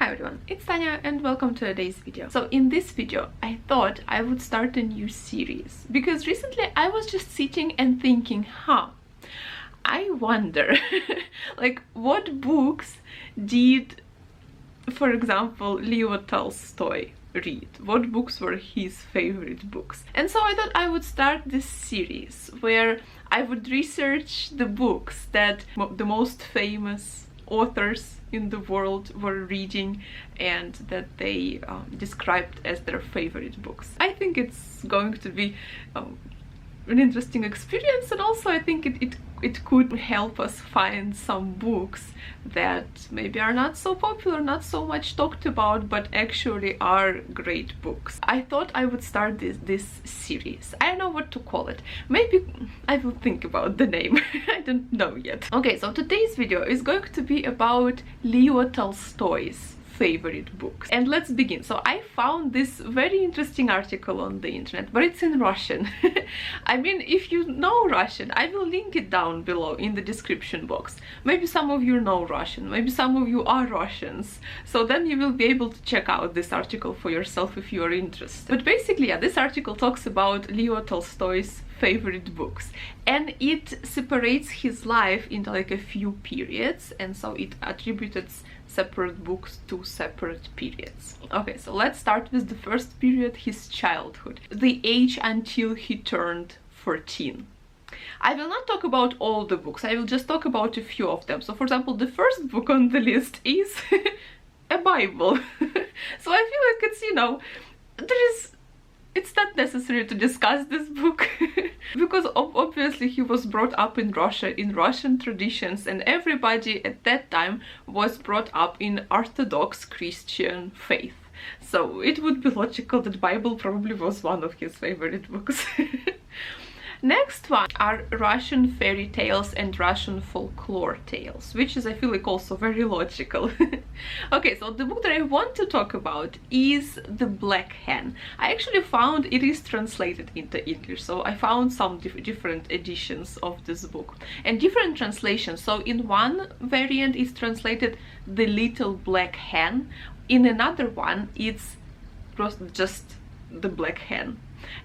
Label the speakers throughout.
Speaker 1: Hi everyone, it's Tanya and welcome to today's video. So in this video, I thought I would start a new series because recently I was just sitting and thinking, I wonder like what books did, for example, Leo Tolstoy read? What books were his favorite books? And so I thought I would start this series where I would research the books that the most famous authors in the world were reading and that they described as their favorite books. I think it's going to be an interesting experience, and also I think it could help us find some books that maybe are not so popular, not so much talked about, but actually are great books. I thought I would start this series. I don't know what to call it. Maybe I will think about the name. I don't know yet. Okay, so today's video is going to be about Leo Tolstoy's favorite books. And let's begin. So I found this very interesting article on the internet, but it's in Russian. I mean, if you know Russian, I will link it down below in the description box. Maybe some of you know Russian, maybe some of you are Russians, so then you will be able to check out this article for yourself if you are interested. But basically, yeah, this article talks about Leo Tolstoy's favorite books, and it separates his life into like a few periods, and so it attributed separate books to separate periods. Okay, so let's start with the first period, his childhood, the age until he turned 14. I will not talk about all the books, I will just talk about a few of them. So for example, the first book on the list is a Bible. So I feel like it's, you know, it's not necessary to discuss this book because obviously he was brought up in Russia, in Russian traditions, and everybody at that time was brought up in Orthodox Christian faith. So it would be logical that Bible probably was one of his favorite books. Next one are Russian fairy tales and Russian folklore tales, which is, I feel like, also very logical. Okay, so the book that I want to talk about is The Black Hen. I actually found it is translated into English, so I found some different editions of this book and different translations. So in one variant it's translated The Little Black Hen, in another one it's just The Black Hen.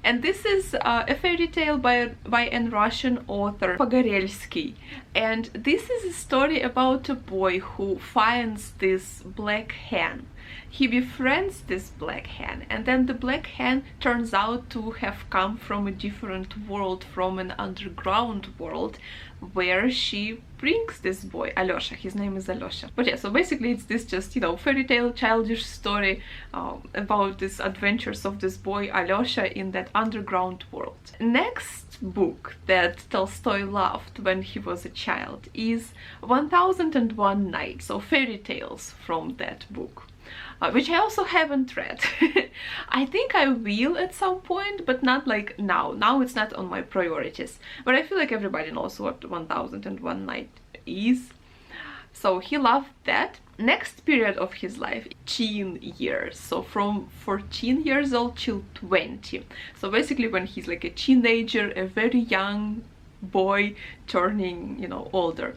Speaker 1: And this is a fairy tale by a Russian author, Pogorelsky. And this is a story about a boy who finds this black hen. He befriends this black hen, and then the black hen turns out to have come from a different world, from an underground world, where she brings this boy, Alyosha. His name is Alyosha. But yeah, so basically it's this just, you know, fairy tale, childish story about these adventures of this boy Alyosha in that underground world. Next book that Tolstoy loved when he was a child is 1001 Nights, so fairy tales from that book. Which I also haven't read. I think I will at some point, but not like now. Now it's not on my priorities. But I feel like everybody knows what 1001 Night is. So he loved that. Next period of his life, teen years. So from 14 years old till 20. So basically when he's like a teenager, a very young boy turning, you know, older.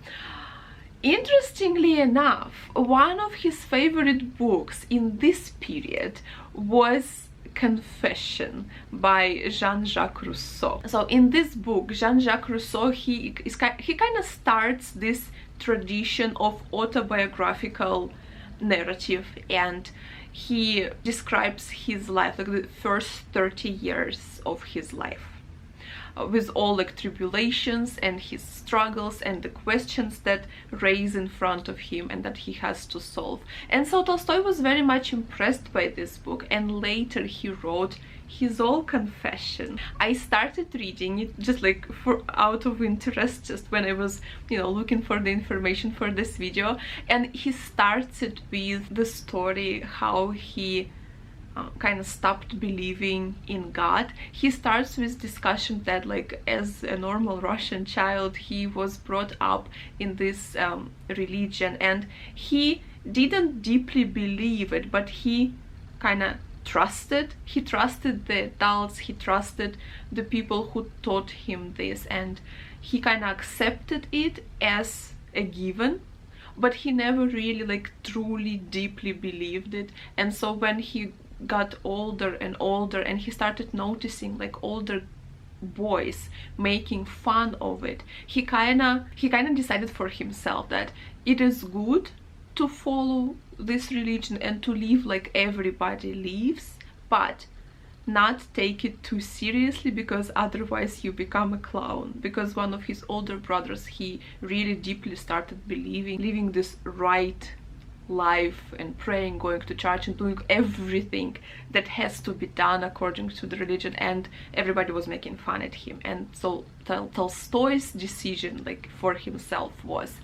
Speaker 1: Interestingly enough, one of his favorite books in this period was Confession by Jean-Jacques Rousseau. So in this book, Jean-Jacques Rousseau, he kind of starts this tradition of autobiographical narrative, and he describes his life, like the first 30 years of his life, with all like tribulations and his struggles and the questions that raise in front of him and that he has to solve. And so Tolstoy was very much impressed by this book, and later he wrote his own confession. I started reading it just like out of interest, just when I was, you know, looking for the information for this video, and he starts it with the story how he kind of stopped believing in God. He starts with discussion that, like, as a normal Russian child, he was brought up in this religion, and he didn't deeply believe it, but he kind of trusted. He trusted the adults, he trusted the people who taught him this, and he kind of accepted it as a given. but he never really like truly deeply believed it. And so when he got older and older and he started noticing like older boys making fun of it, he kind of decided for himself that it is good to follow this religion and to live like everybody lives, but not take it too seriously, because otherwise you become a clown. Because one of his older brothers, he really deeply started living this right life and praying, going to church and doing everything that has to be done according to the religion, and everybody was making fun at him. And so Tolstoy's decision like for himself was,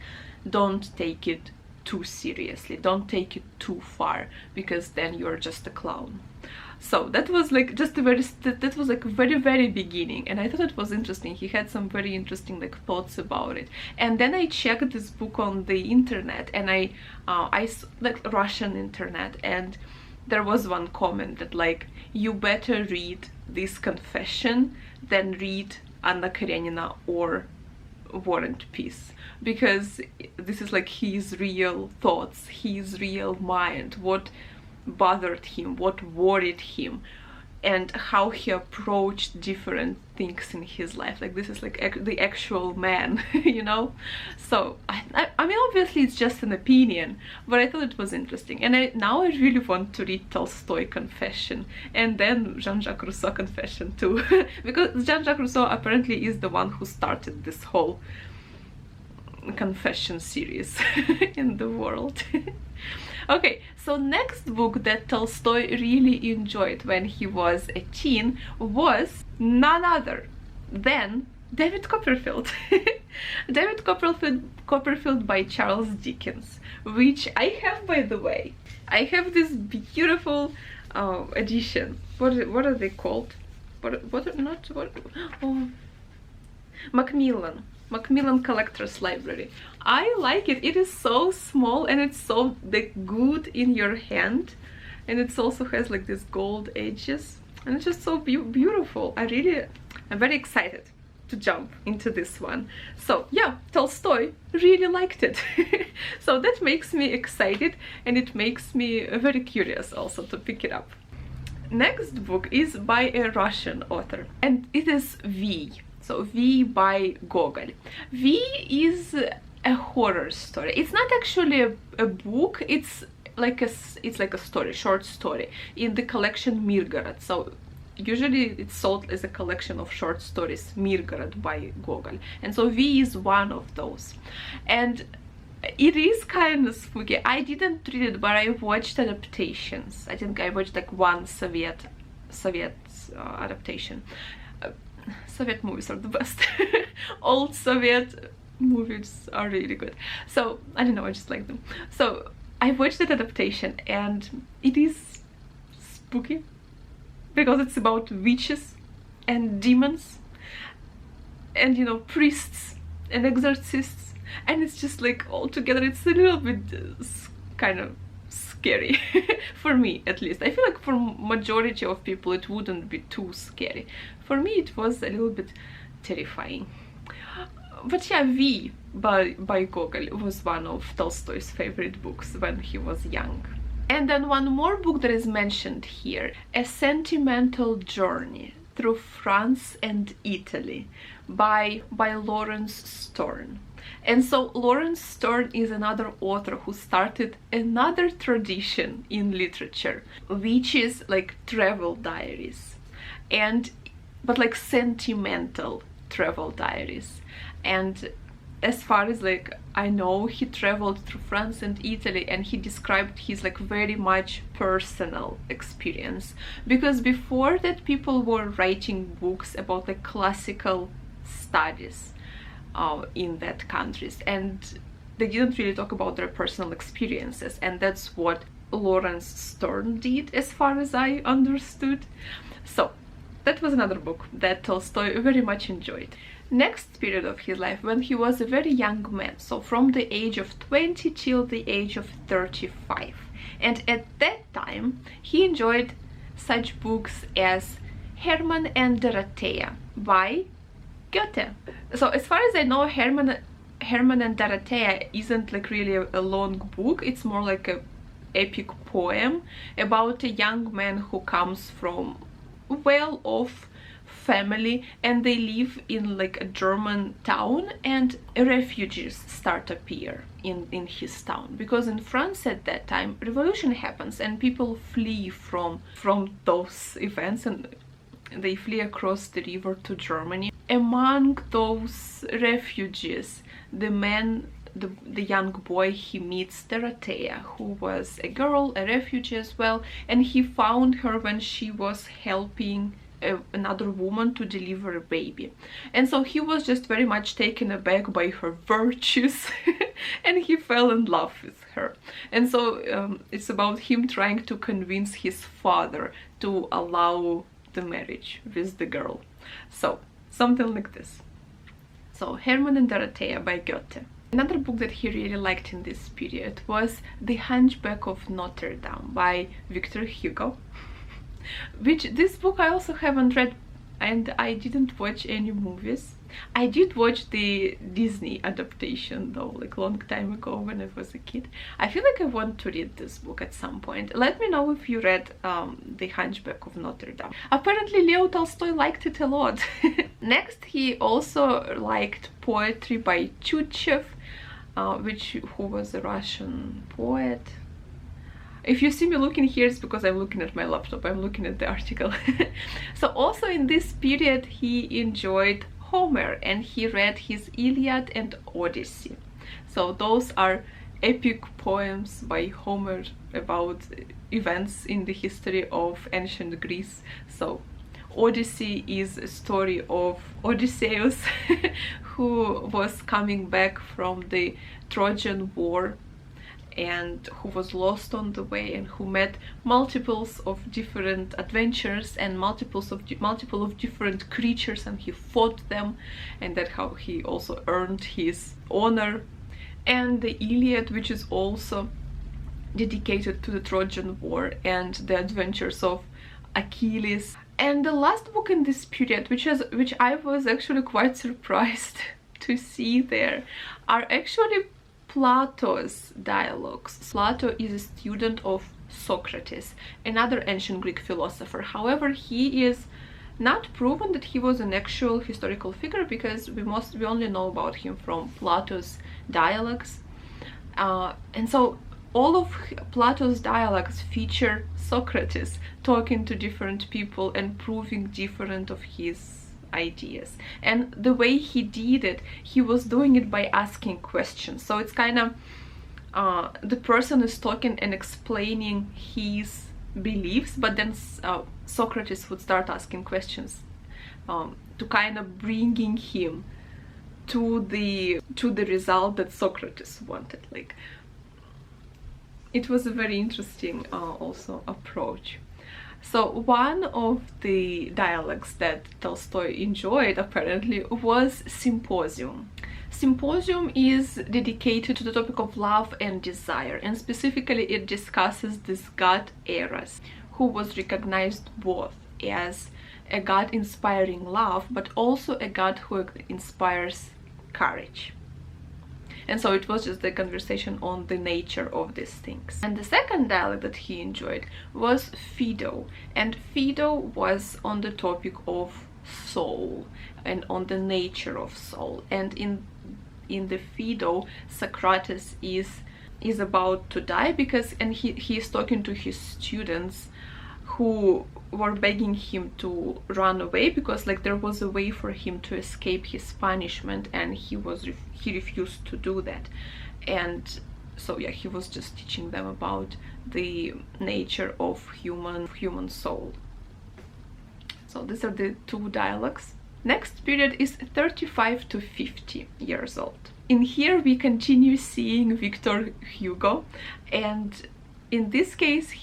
Speaker 1: don't take it too seriously, don't take it too far, because then you're just a clown. So that was like just that was like very beginning, and I thought it was interesting. He had some very interesting like thoughts about it. And then I checked this book on the internet, and I like Russian internet, and there was one comment that like, you better read this confession than read Anna Karenina or War and Peace, because this is like his real thoughts, his real mind, what bothered him, what worried him, and how he approached different things in his life. Like this is like the actual man, you know. So I mean, obviously it's just an opinion, but I thought it was interesting. And now I really want to read Tolstoy Confession and then Jean-Jacques Rousseau Confession too, because Jean-Jacques Rousseau apparently is the one who started this whole confession series in the world. Okay, so next book that Tolstoy really enjoyed when he was a teen was none other than David Copperfield. David Copperfield by Charles Dickens, which I have, by the way. I have this beautiful edition. What are they called? Macmillan Collector's Library. I like it. It is so small and it's so like good in your hand, and it also has like these gold edges, and it's just so beautiful. I'm very excited to jump into this one. So yeah, Tolstoy really liked it. So that makes me excited, and it makes me very curious also to pick it up. Next book is by a Russian author, and it is V. So V by Gogol. V is a horror story. It's not actually a book. It's like a story, short story in the collection Mirgorod. So usually it's sold as a collection of short stories, Mirgorod by Gogol. And so V is one of those. And it is kind of spooky. I didn't read it, but I watched adaptations. I think I watched like one Soviet adaptation. Soviet movies are the best. Old Soviet movies are really good. So I don't know, I just like them. So I watched that adaptation, and it is spooky because it's about witches and demons and, you know, priests and exorcists, and it's just like all together it's a little bit kind of scary. For me, at least. I feel like for majority of people it wouldn't be too scary. For me it was a little bit terrifying. But yeah, V by Gogol was one of Tolstoy's favorite books when he was young. And then one more book that is mentioned here, A Sentimental Journey Through France and Italy by Lawrence Sterne. And so Lawrence Sterne is another author who started another tradition in literature, which is like travel diaries, but like sentimental travel diaries. And as far as like I know, he traveled through France and Italy, and he described his like very much personal experience, because before that people were writing books about like classical studies in that countries, and they didn't really talk about their personal experiences, and that's what Lawrence Sterne did, as far as I understood. So that was another book that Tolstoy very much enjoyed. Next period of his life, when he was a very young man, so from the age of 20 till the age of 35, and at that time he enjoyed such books as Herman and Derreta by Goethe. So as far as I know, Herman Herman and Derreta isn't like really a long book. It's more like a epic poem about a young man who comes from well-off family, and they live in like a German town, and refugees start appear in his town, because in France at that time revolution happens and people flee from those events, and they flee across the river to Germany. Among those refugees, the young boy, he meets Dorothea, who was a girl, a refugee as well, and he found her when she was helping another woman to deliver a baby. And so he was just very much taken aback by her virtues and he fell in love with her. And so it's about him trying to convince his father to allow the marriage with the girl. So something like this. So Herman and Derreta by Goethe. Another book that he really liked in this period was The Hunchback of Notre by Victor Hugo, which this book I also haven't read, and I didn't watch any movies. I did watch the Disney adaptation though, like long time ago when I was a kid. I feel like I want to read this book at some point. Let me know if you read The Hunchback of Notre. Apparently Leo Tolstoy liked it a lot. Next, he also liked poetry by Tyutchev, who was a Russian poet. If you see me looking here, it's because I'm looking at my laptop, I'm looking at the article. So also in this period he enjoyed Homer, and he read his Iliad and Odyssey. So those are epic poems by Homer about events in the history of ancient Greece. So Odyssey is a story of Odysseus who was coming back from the Trojan War and who was lost on the way, and who met multiples of different adventures and multiple of different creatures, and he fought them, and that's how he also earned his honor. And the Iliad, which is also dedicated to the Trojan War and the adventures of Achilles. And the last book in this period, which I was actually quite surprised to see there, are actually Plato's dialogues. Plato is a student of Socrates, another ancient Greek philosopher. However, he is not proven that he was an actual historical figure, because we only know about him from Plato's dialogues. And so all of Plato's dialogues feature Socrates talking to different people and proving different of his ideas. And the way he did it, he was doing it by asking questions. So it's kind of the person is talking and explaining his beliefs, but then Socrates would start asking questions to kind of bringing him to the result that Socrates wanted. Like, it was a very interesting also approach. So one of the dialogues that Tolstoy enjoyed apparently was Symposium. Symposium is dedicated to the topic of love and desire, and specifically it discusses this god Eros, who was recognized both as a god inspiring love, but also a god who inspires courage. And so it was just the conversation on the nature of these things. And the second dialogue that he enjoyed was Fido. And Fido was on the topic of soul and on the nature of soul. And in the Fido, Socrates is about to die, and he is talking to his students who were begging him to run away, because like there was a way for him to escape his punishment, and he refused to do that. And so yeah, he was just teaching them about the nature of human soul. So these are the two dialogues. Next period is 35 to 50 years old. In here we continue seeing Victor Hugo, and in this case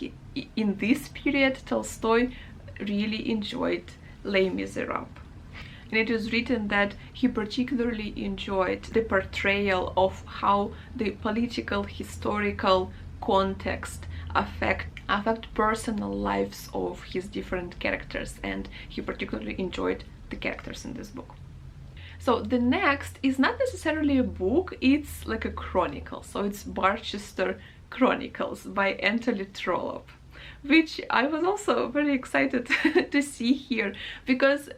Speaker 1: in this period Tolstoy really enjoyed Les Miserables. And it is written that he particularly enjoyed the portrayal of how the political historical context affect personal lives of his different characters, and he particularly enjoyed the characters in this book. So the next is not necessarily a book, it's like a chronicle. So it's Barchester Chronicles by Anthony Trollope, which I was also very excited to see here, because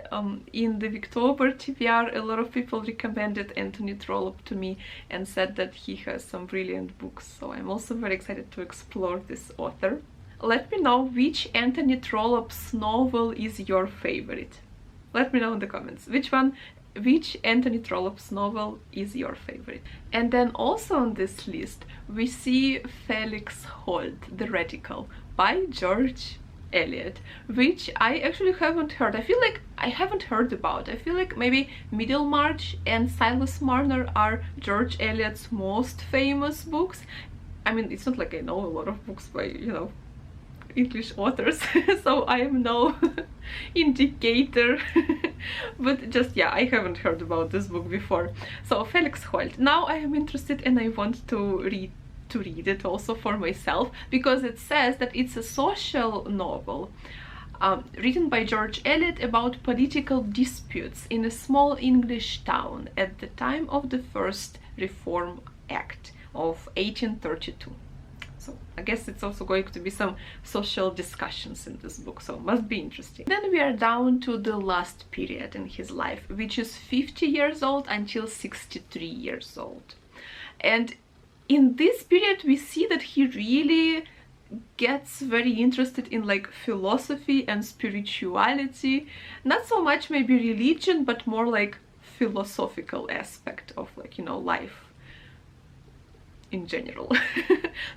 Speaker 1: in the October TBR a lot of people recommended Anthony Trollope to me and said that he has some brilliant books, so I'm also very excited to explore this author. Let me know which Anthony Trollope's novel is your favorite. Let me know in the comments which Anthony Trollope's novel is your favorite. And then also on this list we see Felix Hold, The Radical, by George Eliot, which I actually haven't heard. I feel like I haven't heard about. I feel like maybe Middlemarch and Silas Marner are George Eliot's most famous books. I mean, it's not like I know a lot of books by, you know, English authors, so I am no indicator, but just, yeah, I haven't heard about this book before. So Felix Hold. Now I am interested and I want to read it also for myself, because it says that it's a social novel written by George Eliot about political disputes in a small English town at the time of the First Reform Act of 1832. So I guess it's also going to be some social discussions in this book, so must be interesting. Then we are down to the last period in his life, which is 50 years old until 63 years old. And in this period we see that he really gets very interested in like philosophy and spirituality, not so much maybe religion, but more like philosophical aspect of, like, you know, life in general.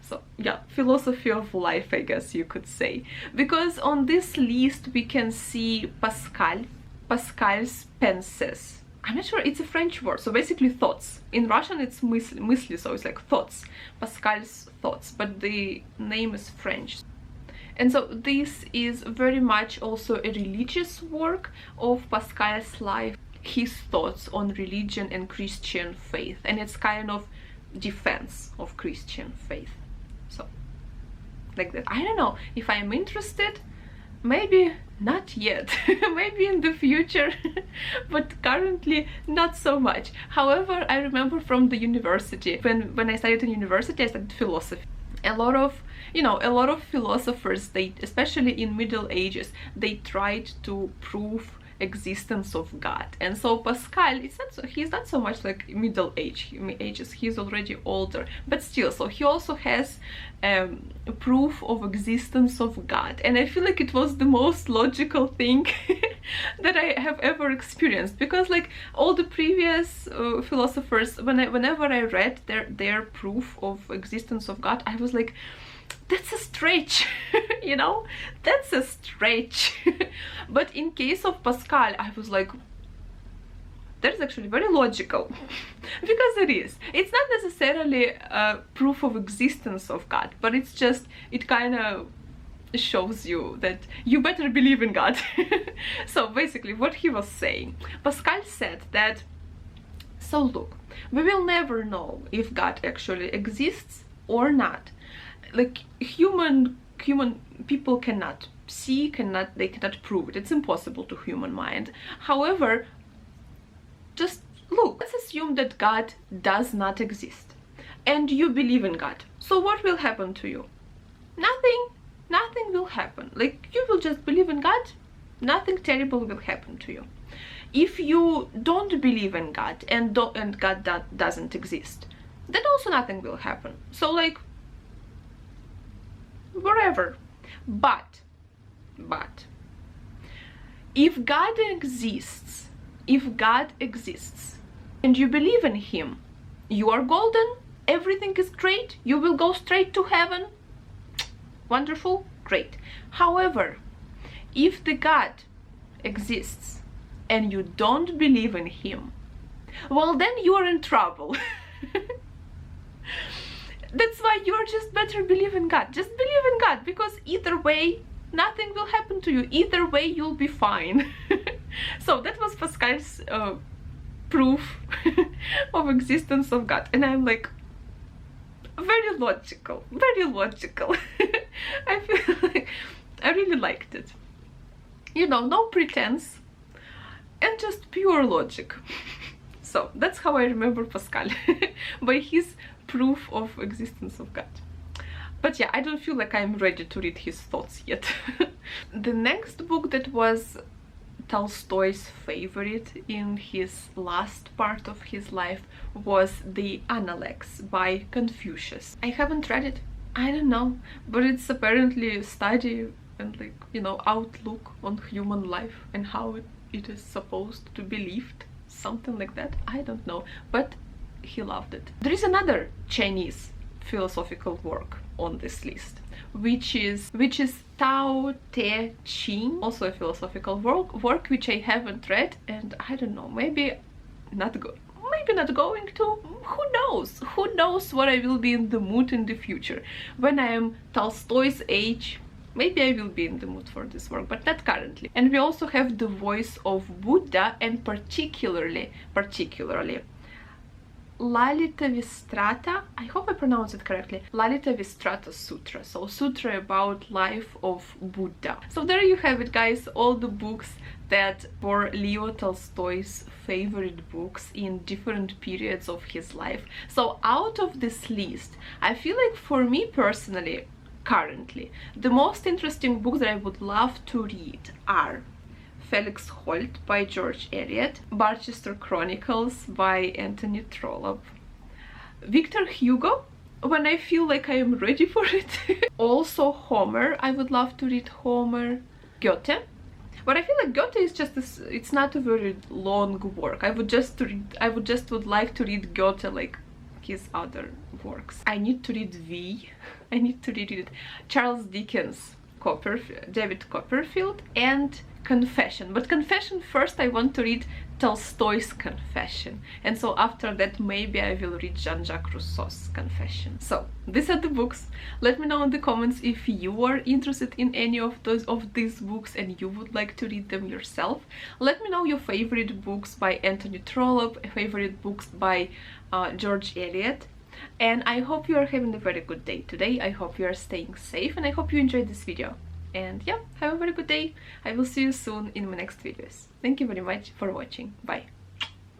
Speaker 1: So yeah, philosophy of life, I guess you could say, because on this list we can see Pascal's pensées. I'm not sure, it's a French word, so basically thoughts. In Russian it's мысли, so it's like thoughts, Pascal's thoughts, but the name is French. And so this is very much also a religious work of Pascal's life, his thoughts on religion and Christian faith, and it's kind of defense of Christian faith. So like that. I don't know if I'm interested, maybe not yet, maybe in the future, but currently not so much. However, I remember from the university, when I studied in university, I studied philosophy. A lot of, you know, a lot of philosophers, they, especially in Middle Ages, they tried to prove existence of God. And so Pascal, he's not so much like middle ages, he's already older, but still, so he also has proof of existence of God, and I feel like it was the most logical thing that I have ever experienced, because like all the previous philosophers, whenever I read their proof of existence of God, I was like, that's a stretch, you know, that's a stretch. But in case of Pascal, I was like, that's actually very logical, because it is. It's not necessarily a proof of existence of God, but it's just, it kind of shows you that you better believe in God. So basically what he was saying, Pascal said that, so look, we will never know if God actually exists or not. Like human people cannot see, they cannot prove it. It's impossible to human mind. However, just look, let's assume that God does not exist and you believe in God. So what will happen to you? Nothing will happen. Like, you will just believe in God, nothing terrible will happen to you. If you don't believe in God and God doesn't exist, then also nothing will happen. So like, whatever. But if God exists, and you believe in him, you are golden, everything is great, you will go straight to heaven. Wonderful, great. However, if the God exists and you don't believe in him, well, then you are in trouble. That's why you're just better believe in God. Just believe in God, because either way, nothing will happen to you. Either way, you'll be fine. So that was Pascal's proof of existence of God. And I'm like, very logical, very logical. I feel like I really liked it. You know, no pretense and just pure logic. So that's how I remember Pascal, by his proof of existence of God. But yeah, I don't feel like I'm ready to read his thoughts yet. The next book that was Tolstoy's favorite in his last part of his life was the Analects by Confucius. I haven't read it. I don't know, but it's apparently a study and, like, you know, outlook on human life and how it is supposed to be lived, something like that. I don't know, but he loved it. There is another Chinese philosophical work on this list, which is Tao Te Ching, also a philosophical work which I haven't read, and I don't know, maybe not going to. Who knows what I will be in the mood in the future. When I am Tolstoy's age, maybe I will be in the mood for this work, but not currently. And we also have The Voice of Buddha, and particularly Li Te Vistrata, I hope I pronounce it correctly, Li Te Vistrata Sutra, so sutra about life of Buddha. So there you have it, guys, all the books that were Leo Tolstoy's favorite books in different periods of his life. So out of this list, I feel like for me personally, currently, the most interesting books that I would love to read are Felix Hold by George Eliot, Barton Chronicles by Anthony Trollope, Victor Hugo, when I feel like I am ready for it. Also Homer, I would love to read Homer, Goethe. But I feel like Goethe is just this, it's not a very long work. I would just would like to read Goethe like his other works. I need to read I need to read it. Charles Dickens, David Copperfield, and Confession. But Confession first, I want to read Tolstoy's Confession, and so after that maybe I will read Jean-Jacques Rousseau's Confession. So these are the books. Let me know in the comments if you are interested in any of these books and you would like to read them yourself. Let me know your favorite books by Anthony Trollope, favorite books by George Eliot. And I hope you are having a very good day today. I hope you are staying safe, and I hope you enjoyed this video. And yeah, have a very good day. I will see you soon in my next videos. Thank you very much for watching. Bye.